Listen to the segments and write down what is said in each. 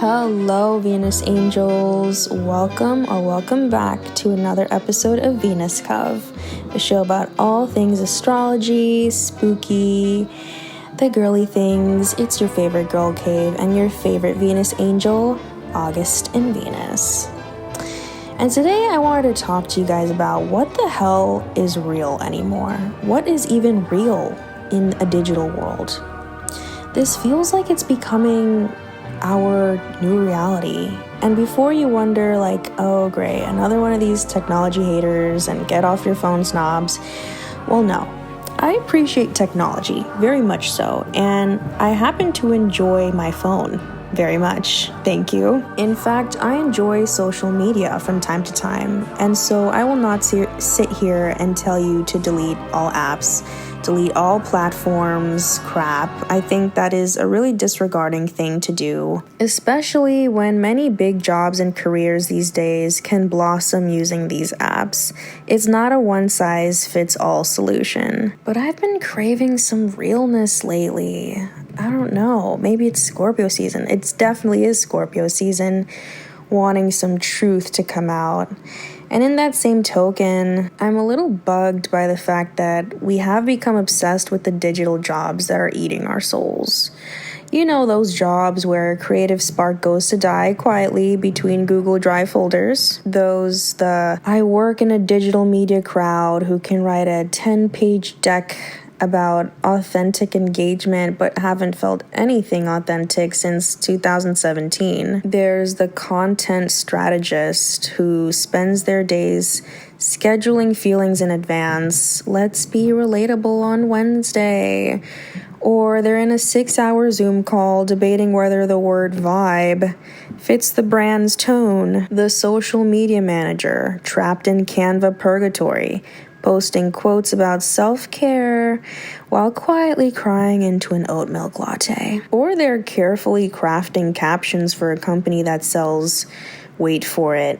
Hello, Venus angels. Welcome back to another episode of Venus Cove, a show about all things astrology, spooky, the girly things. It's your favorite girl cave and your favorite Venus angel, August and Venus. And today I wanted to talk to you guys about what the hell is real anymore. What is even real in a digital world? This feels like it's becoming our new reality. And before you wonder like, oh great, another one of these technology haters and get off your phone snobs, well, no. I appreciate technology, very much so, and I happen to enjoy my phone very much, thank you. In fact, I enjoy social media from time to time, and so I will not sit here and tell you to delete all apps, delete all platforms, crap. I think that is a really disregarding thing to do, especially when many big jobs and careers these days can blossom using these apps. It's not a one-size-fits-all solution. But I've been craving some realness lately. I don't know, maybe it's Scorpio season. It definitely is Scorpio season, wanting some truth to come out. And in that same token, I'm a little bugged by the fact that we have become obsessed with the digital jobs that are eating our souls. You know, those jobs where a creative spark goes to die quietly between Google Drive folders. I work in a digital media crowd who can write a 10-page deck about authentic engagement but haven't felt anything authentic since 2017. There's the content strategist who spends their days scheduling feelings in advance. Let's be relatable on Wednesday. Or they're in a 6-hour Zoom call debating whether the word vibe fits the brand's tone. The social media manager trapped in Canva purgatory, posting quotes about self-care while quietly crying into an oat milk latte. Or they're carefully crafting captions for a company that sells, wait for it,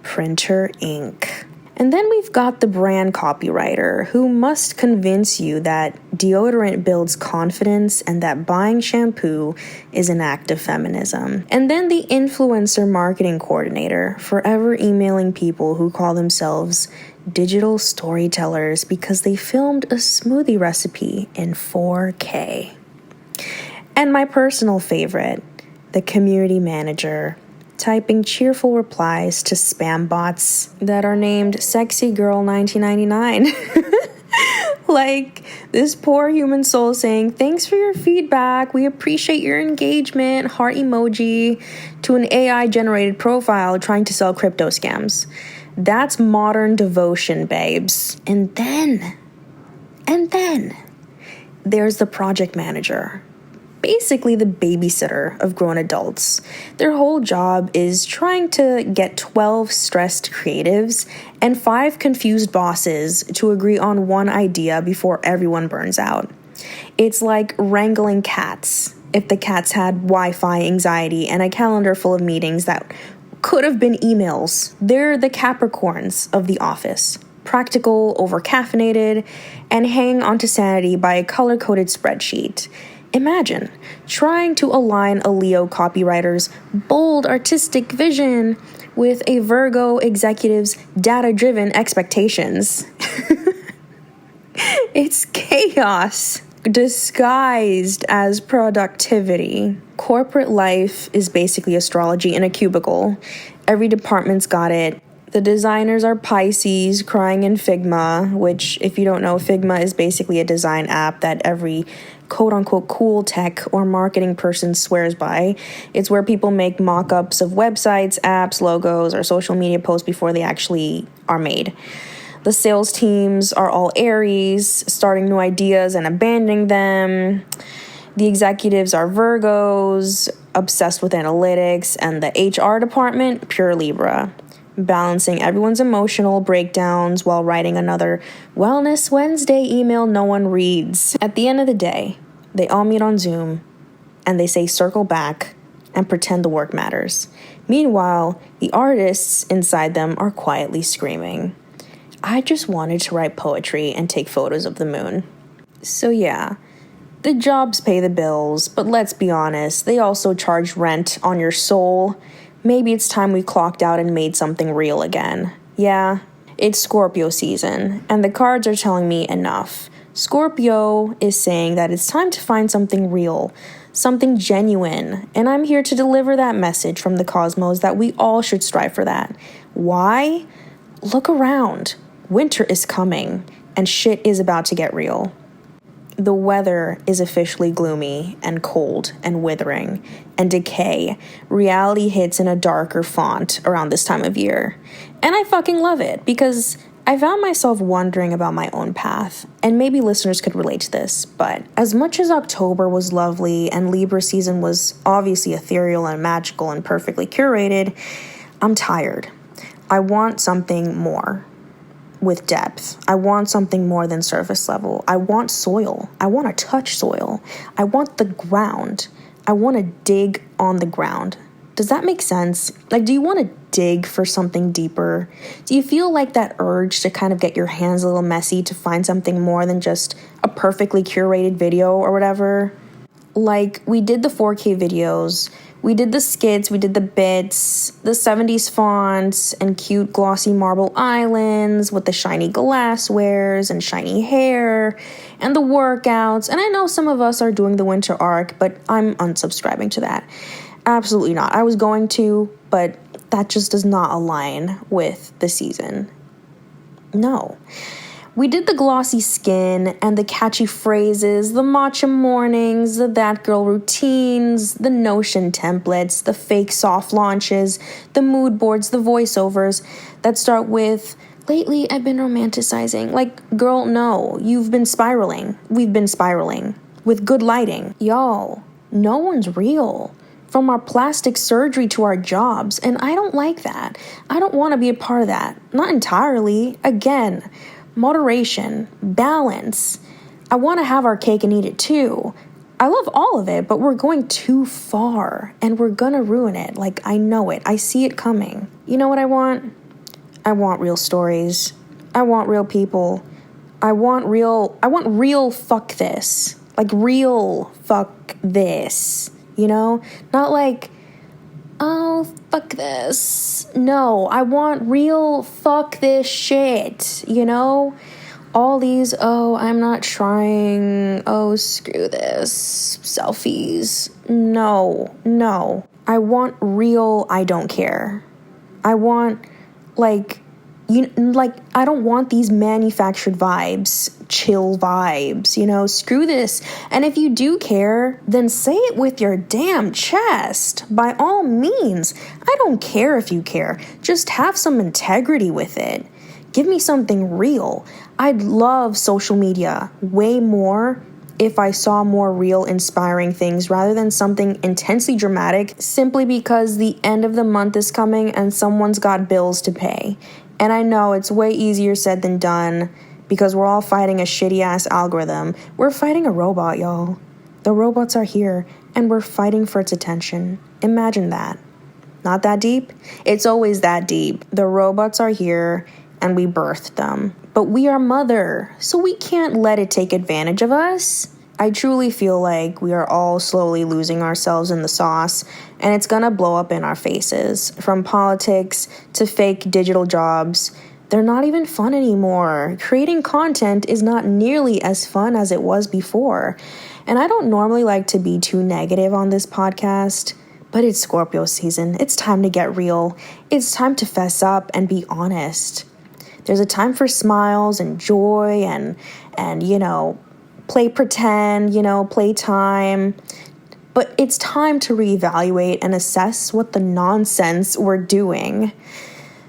printer ink. And then we've got the brand copywriter who must convince you that deodorant builds confidence and that buying shampoo is an act of feminism. And then the influencer marketing coordinator, forever emailing people who call themselves digital storytellers because they filmed a smoothie recipe in 4K. And my personal favorite, the community manager, typing cheerful replies to spam bots that are named Sexy Girl 1999. Like this poor human soul saying, thanks for your feedback, we appreciate your engagement, heart emoji, to an AI-generated profile trying to sell crypto scams. That's modern devotion, babes. And then, there's the project manager. Basically the babysitter of grown adults. Their whole job is trying to get 12 stressed creatives and 5 confused bosses to agree on one idea before everyone burns out. It's like wrangling cats, if the cats had Wi-Fi anxiety and a calendar full of meetings that could have been emails. They're the Capricorns of the office. Practical, over-caffeinated, and hang onto sanity by a color-coded spreadsheet. Imagine trying to align a Leo copywriter's bold artistic vision with a Virgo executive's data-driven expectations. It's chaos disguised as productivity. Corporate life is basically astrology in a cubicle. Every department's got it. The designers are Pisces, crying in Figma, which, if you don't know, Figma is basically a design app that every quote-unquote cool tech or marketing person swears by. It's where people make mock-ups of websites, apps, logos, or social media posts before they actually are made. The sales teams are all Aries, starting new ideas and abandoning them. The executives are Virgos, obsessed with analytics, and the HR department, pure Libra, balancing everyone's emotional breakdowns while writing another Wellness Wednesday email no one reads. At the end of the day, they all meet on Zoom, and they say circle back and pretend the work matters. Meanwhile, the artists inside them are quietly screaming, I just wanted to write poetry and take photos of the moon. So yeah, The jobs pay the bills, but let's be honest, they also charge rent on your soul. Maybe it's time we clocked out and made something real again. Yeah, it's Scorpio season, and the cards are telling me enough. Scorpio is saying that it's time to find something real, something genuine, and I'm here to deliver that message from the cosmos that we all should strive for that. Why? Look around. Winter is coming, and shit is about to get real. The weather is officially gloomy and cold and withering and decay. Reality hits in a darker font around this time of year. And I fucking love it because I found myself wondering about my own path, and maybe listeners could relate to this, but as much as October was lovely and Libra season was obviously ethereal and magical and perfectly curated, I'm tired. I want something more. With depth. I want something more than surface level. I want soil. I want to touch soil. I want the ground. I want to dig on the ground. Does that make sense? Like, do you want to dig for something deeper? Do you feel like that urge to kind of get your hands a little messy to find something more than just a perfectly curated video or whatever? Like, we did the 4K videos, we did the skits, we did the bits, the 70s fonts, and cute glossy marble islands with the shiny glasswares and shiny hair, and the workouts, and I know some of us are doing the winter arc, but I'm unsubscribing to that. Absolutely not. I was going to, but that just does not align with the season. No. We did the glossy skin and the catchy phrases, the matcha mornings, the that girl routines, the Notion templates, the fake soft launches, the mood boards, the voiceovers that start with, lately I've been romanticizing. Like, girl, no, you've been spiraling. We've been spiraling. With good lighting. Y'all, no one's real. From our plastic surgery to our jobs, and I don't like that. I don't want to be a part of that. Not entirely. Again, moderation, balance. I want to have our cake and eat it too. I love all of it, but we're going too far and we're gonna ruin it. Like, I know it. I see it coming. You know what I want? I want real stories. I want real people. I want real fuck this. Like, real fuck this. You know? Not like, oh, fuck this. No, I want real fuck this shit, you know? All these, oh, I'm not trying, oh, screw this, selfies. No. I want real, I don't care. I want, I don't want these manufactured vibes, chill vibes, you know, screw this. And if you do care, then say it with your damn chest. By all means, I don't care if you care. Just have some integrity with it. Give me something real. I'd love social media way more if I saw more real, inspiring things rather than something intensely dramatic simply because the end of the month is coming and someone's got bills to pay. And I know it's way easier said than done because we're all fighting a shitty-ass algorithm. We're fighting a robot, y'all. The robots are here, and we're fighting for its attention. Imagine that. Not that deep? It's always that deep. The robots are here, and we birthed them. But we are mother, so we can't let it take advantage of us. I truly feel like we are all slowly losing ourselves in the sauce, and it's gonna blow up in our faces. From politics to fake digital jobs, they're not even fun anymore. Creating content is not nearly as fun as it was before. And I don't normally like to be too negative on this podcast, but it's Scorpio season. It's time to get real. It's time to fess up and be honest. There's a time for smiles and joy and you know, play pretend, you know, play time. But it's time to reevaluate and assess what the nonsense we're doing.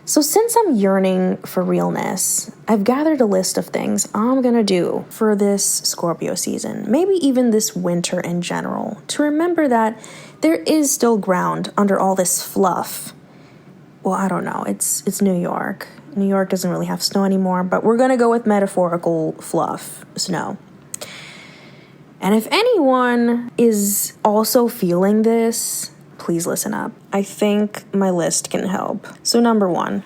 So since I'm yearning for realness, I've gathered a list of things I'm gonna do for this Scorpio season, maybe even this winter in general, to remember that there is still ground under all this fluff. Well, I don't know, it's New York. New York doesn't really have snow anymore, but we're gonna go with metaphorical fluff, snow. And if anyone is also feeling this, please listen up. I think my list can help. So number 1,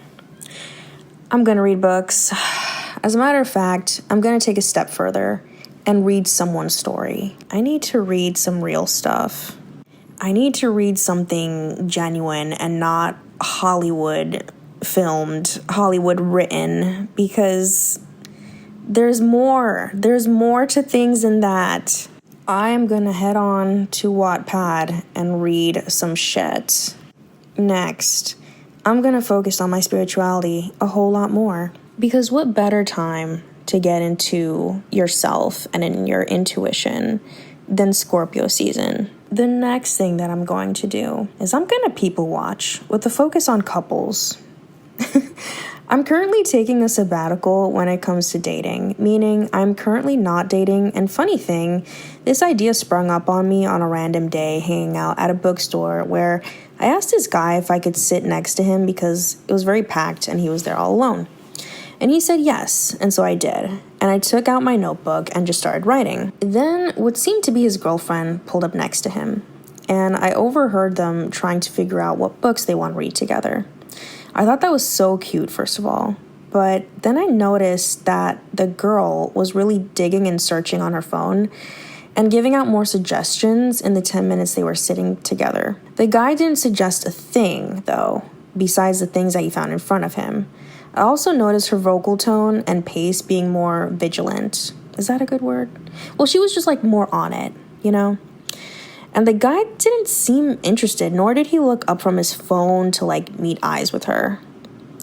I'm gonna read books. As a matter of fact, I'm gonna take a step further and read someone's story. I need to read some real stuff. I need to read something genuine and not Hollywood filmed, Hollywood written, because there's more to things than that. I am gonna head on to Wattpad and read some shit. Next, I'm gonna focus on my spirituality a whole lot more, because what better time to get into yourself and in your intuition than Scorpio season. The next thing that I'm going to do is I'm gonna people watch with a focus on couples. I'm currently taking a sabbatical when it comes to dating, meaning I'm currently not dating, and funny thing, this idea sprung up on me on a random day hanging out at a bookstore where I asked this guy if I could sit next to him because it was very packed and he was there all alone. And he said yes, and so I did. And I took out my notebook and just started writing. Then what seemed to be his girlfriend pulled up next to him, and I overheard them trying to figure out what books they want to read together. I thought that was so cute, first of all. But then I noticed that the girl was really digging and searching on her phone and giving out more suggestions in the 10 minutes they were sitting together. The guy didn't suggest a thing, though, besides the things that he found in front of him. I also noticed her vocal tone and pace being more vigilant. Is that a good word? Well, she was just like more on it, you know? And the guy didn't seem interested, nor did he look up from his phone to like meet eyes with her.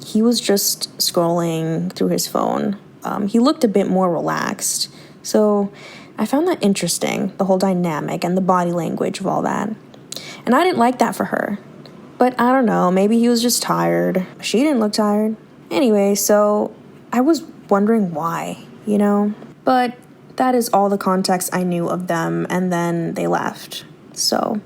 He was just scrolling through his phone. He looked a bit more relaxed. So I found that interesting, the whole dynamic and the body language of all that. And I didn't like that for her. But I don't know, maybe he was just tired. She didn't look tired. Anyway, so I was wondering why, you know? But that is all the context I knew of them, and then they left. So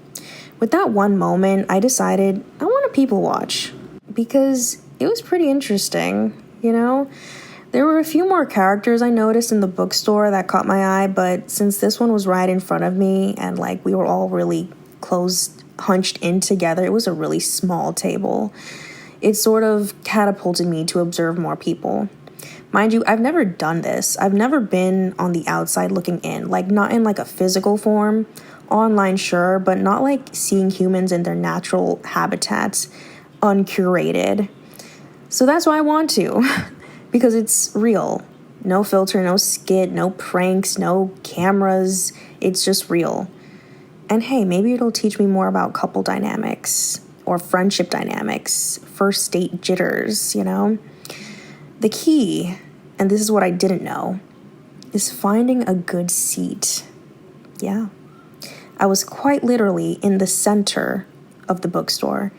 with that one moment, I decided I want to people watch because it was pretty interesting, you know? There were a few more characters I noticed in the bookstore that caught my eye, but since this one was right in front of me and like we were all really hunched in together, it was a really small table. It sort of catapulted me to observe more people. Mind you, I've never done this. I've never been on the outside looking in, like not in like a physical form. Online, sure, but not like seeing humans in their natural habitats, uncurated. So that's why I want to, because it's real. No filter, no skit, no pranks, no cameras. It's just real. And hey, maybe it'll teach me more about couple dynamics or friendship dynamics, first date jitters, you know? The key, and this is what I didn't know, is finding a good seat. Yeah. I was quite literally in the center of the bookstore,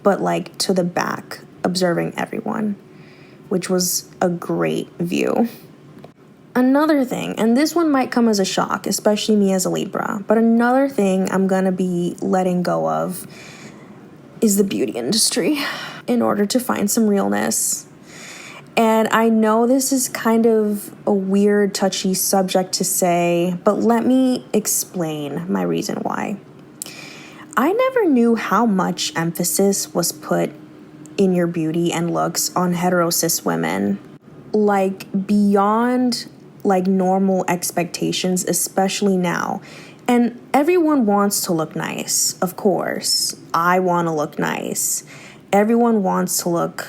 but like to the back, observing everyone, which was a great view. Another thing, and this one might come as a shock, especially me as a Libra, but another thing I'm gonna be letting go of is the beauty industry in order to find some realness. And I know this is kind of a weird, touchy subject to say, but let me explain my reason why. I never knew how much emphasis was put in your beauty and looks on hetero-cis women, like beyond like normal expectations, especially now. And everyone wants to look nice, of course. I want to look nice. Everyone wants to look,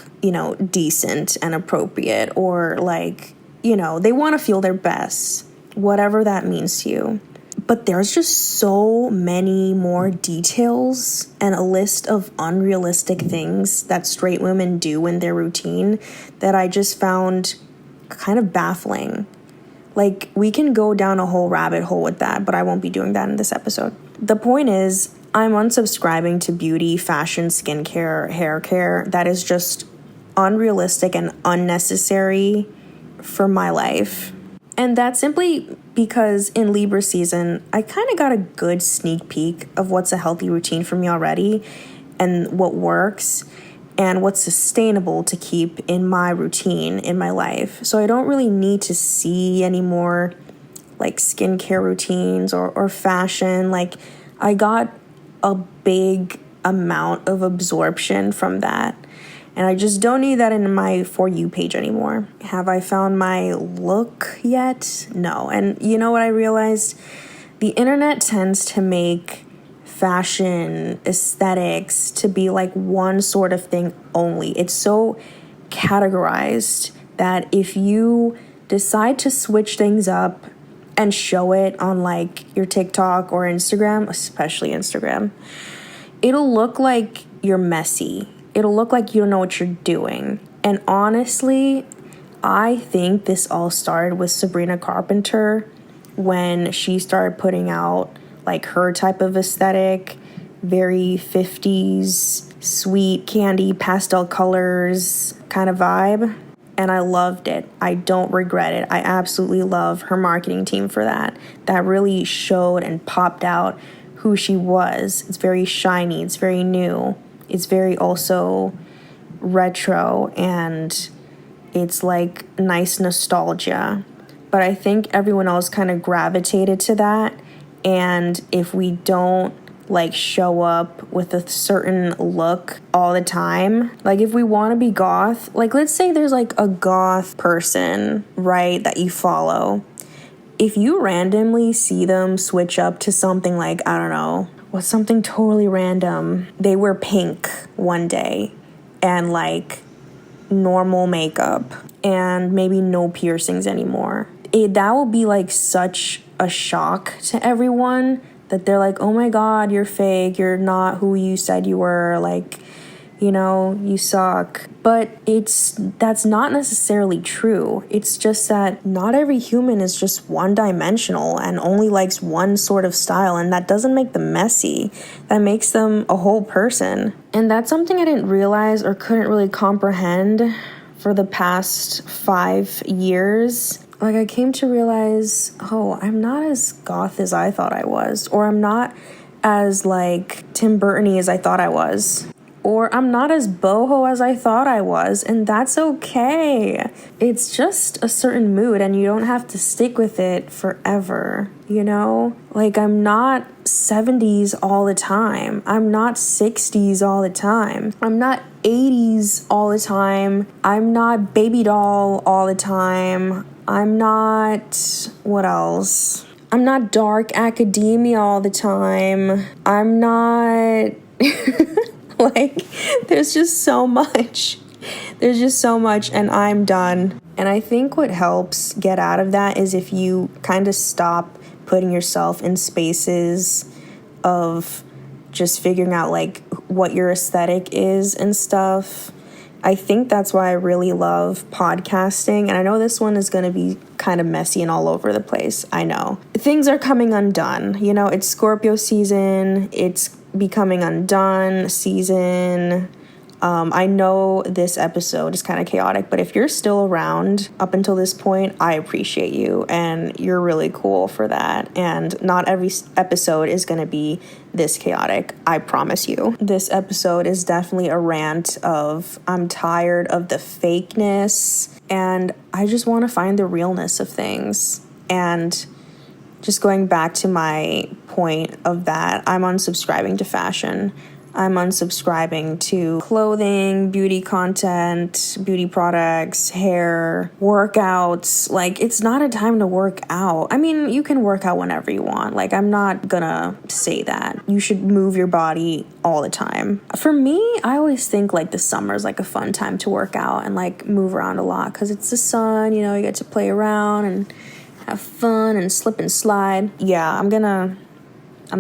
decent and appropriate, or like, they want to feel their best, whatever that means to you. But there's just so many more details and a list of unrealistic things that straight women do in their routine that I just found kind of baffling. Like, we can go down a whole rabbit hole with that, but I won't be doing that in this episode. The point is, I'm unsubscribing to beauty, fashion, skincare, hair care that is just unrealistic and unnecessary for my life. And that's simply because in Libra season, I kind of got a good sneak peek of what's a healthy routine for me already and what works and what's sustainable to keep in my routine in my life. So I don't really need to see any more like skincare routines or fashion. Like, I got a big amount of absorption from that. And I just don't need that in my For You page anymore. Have I found my look yet? No. And you know what I realized? The internet tends to make fashion, aesthetics to be like one sort of thing only. It's so categorized that if you decide to switch things up and show it on like your TikTok or Instagram, especially Instagram, it'll look like you're messy. It'll look like you don't know what you're doing. And honestly, I think this all started with Sabrina Carpenter when she started putting out like her type of aesthetic, very 50s, sweet candy, pastel colors kind of vibe. And I loved it. I don't regret it. I absolutely love her marketing team for that. That really showed and popped out who she was. It's very shiny. It's very new. It's very also retro, and it's like nice nostalgia. But I think everyone else kind of gravitated to that. And if we don't like show up with a certain look all the time, like if we want to be goth, like let's say there's like a goth person, right, that you follow. If you randomly see them switch up to something like, I don't know, what's something totally random? They wear pink one day and like normal makeup and maybe no piercings anymore. That will be like such a shock to everyone that they're like, oh my God, you're fake. You're not who you said you were. Like, you know, you suck. But that's not necessarily true. It's just that not every human is just one-dimensional and only likes one sort of style, and that doesn't make them messy. That makes them a whole person. And that's something I didn't realize or couldn't really comprehend for the past 5 years. Like, I came to realize, oh, I'm not as goth as I thought I was, or I'm not as like Tim Burton-y as I thought I was. Or I'm not as boho as I thought I was, and that's okay. It's just a certain mood, and you don't have to stick with it forever, you know? Like, I'm not 70s all the time. I'm not 60s all the time. I'm not 80s all the time. I'm not baby doll all the time. I'm not... what else? I'm not dark academia all the time. I'm not... Like, there's just so much. There's just so much, and I'm done. And I think what helps get out of that is if you kind of stop putting yourself in spaces of just figuring out, like, what your aesthetic is and stuff. I think that's why I really love podcasting. And I know this one is going to be kind of messy and all over the place. I know. Things are coming undone. You know, it's Scorpio season. It's becoming undone season. I know this episode is kind of chaotic, but if you're still around up until this point, I appreciate you, and you're really cool for that. And not every episode is going to be this chaotic, I promise you. This episode is definitely a rant of I'm tired of the fakeness, and I just want to find the realness of things. And just going back to my point of that, I'm unsubscribing to fashion. I'm unsubscribing to clothing, beauty content, beauty products, hair, workouts. Like, it's not a time to work out. I mean, you can work out whenever you want. Like, I'm not gonna say that. You should move your body all the time. For me, I always think, like, the summer is, like, a fun time to work out and, like, move around a lot because it's the sun, you know, you get to play around and have fun and slip and slide. Yeah, I'm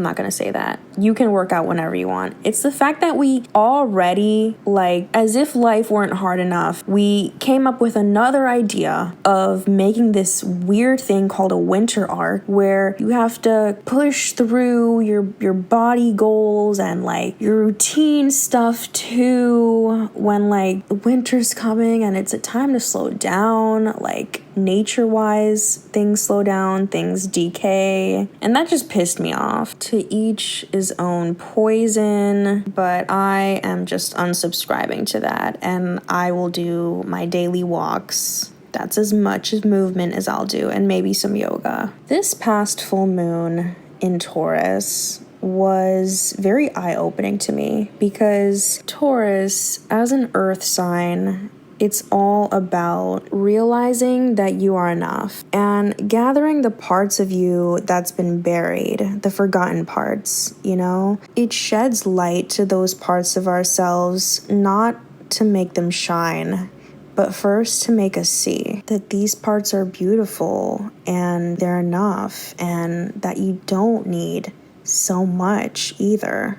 not gonna say that. You can work out whenever you want. It's the fact that we already, like, as if life weren't hard enough, we came up with another idea of making this weird thing called a winter arc, where you have to push through your body goals and, like, your routine stuff too when, like, the winter's coming and it's a time to slow down. Like, nature-wise, things slow down, things decay. And that just pissed me off. To each his own poison, but I am just unsubscribing to that, and I will do my daily walks. That's as much as movement as I'll do, and maybe some yoga. This past full moon in Taurus was very eye-opening to me because Taurus, as an earth sign, it's all about realizing that you are enough and gathering the parts of you that's been buried, the forgotten parts, you know? It sheds light to those parts of ourselves, not to make them shine, but first to make us see that these parts are beautiful and they're enough, and that you don't need so much either.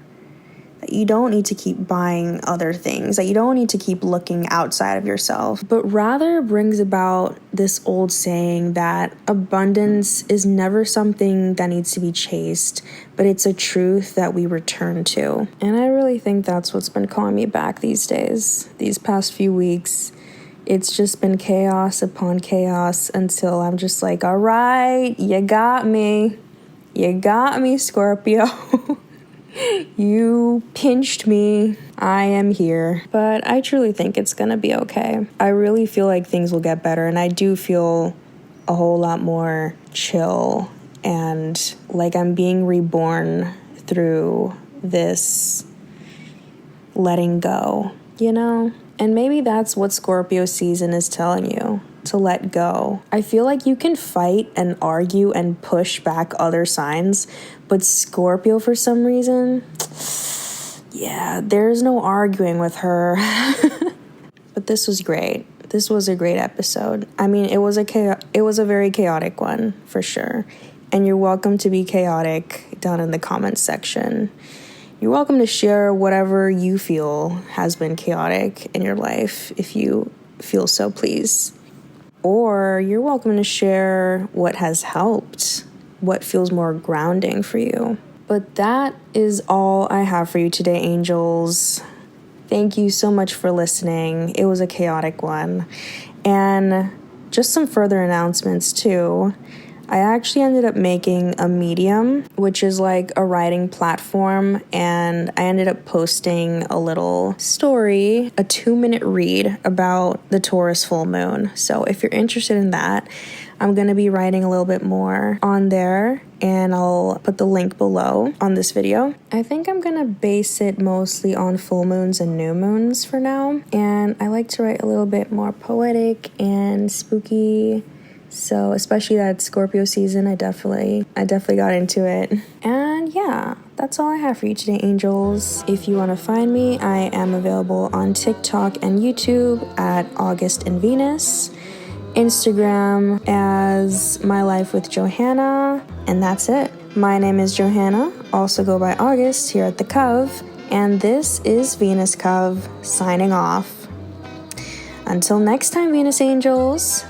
That you don't need to keep buying other things, that you don't need to keep looking outside of yourself, but rather brings about this old saying that abundance is never something that needs to be chased, but it's a truth that we return to. And I really think that's what's been calling me back these days, these past few weeks. It's just been chaos upon chaos until I'm just like, all right, you got me. You got me, Scorpio. You pinched me. I am here. But I truly think it's gonna be okay. I really feel like things will get better, and I do feel a whole lot more chill and like I'm being reborn through this letting go, you know? And maybe that's what Scorpio season is telling you, to let go. I feel like you can fight and argue and push back other signs, but Scorpio, for some reason, yeah, there's no arguing with her. But this was great. This was a great episode. I mean, it was a very chaotic one, for sure. And you're welcome to be chaotic down in the comments section. You're welcome to share whatever you feel has been chaotic in your life, if you feel so, please. Or you're welcome to share what has helped, what feels more grounding for you. But that is all I have for you today, angels. Thank you so much for listening. It was a chaotic one. And just some further announcements too. I actually ended up making a Medium, which is like a writing platform, and I ended up posting a little story, a 2-minute read about the Taurus full moon. So if you're interested in that, I'm going to be writing a little bit more on there, and I'll put the link below on this video. I think I'm going to base it mostly on full moons and new moons for now, and I like to write a little bit more poetic and spooky. So especially that Scorpio season, I definitely got into it. And yeah, that's all I have for you today, angels. If you want to find me, I am available on TikTok and YouTube at August and Venus, Instagram as My Life with Johanna, and that's it. My name is Johanna, also go by August here at the Cove, and this is Venus Cove signing off. Until next time, Venus angels.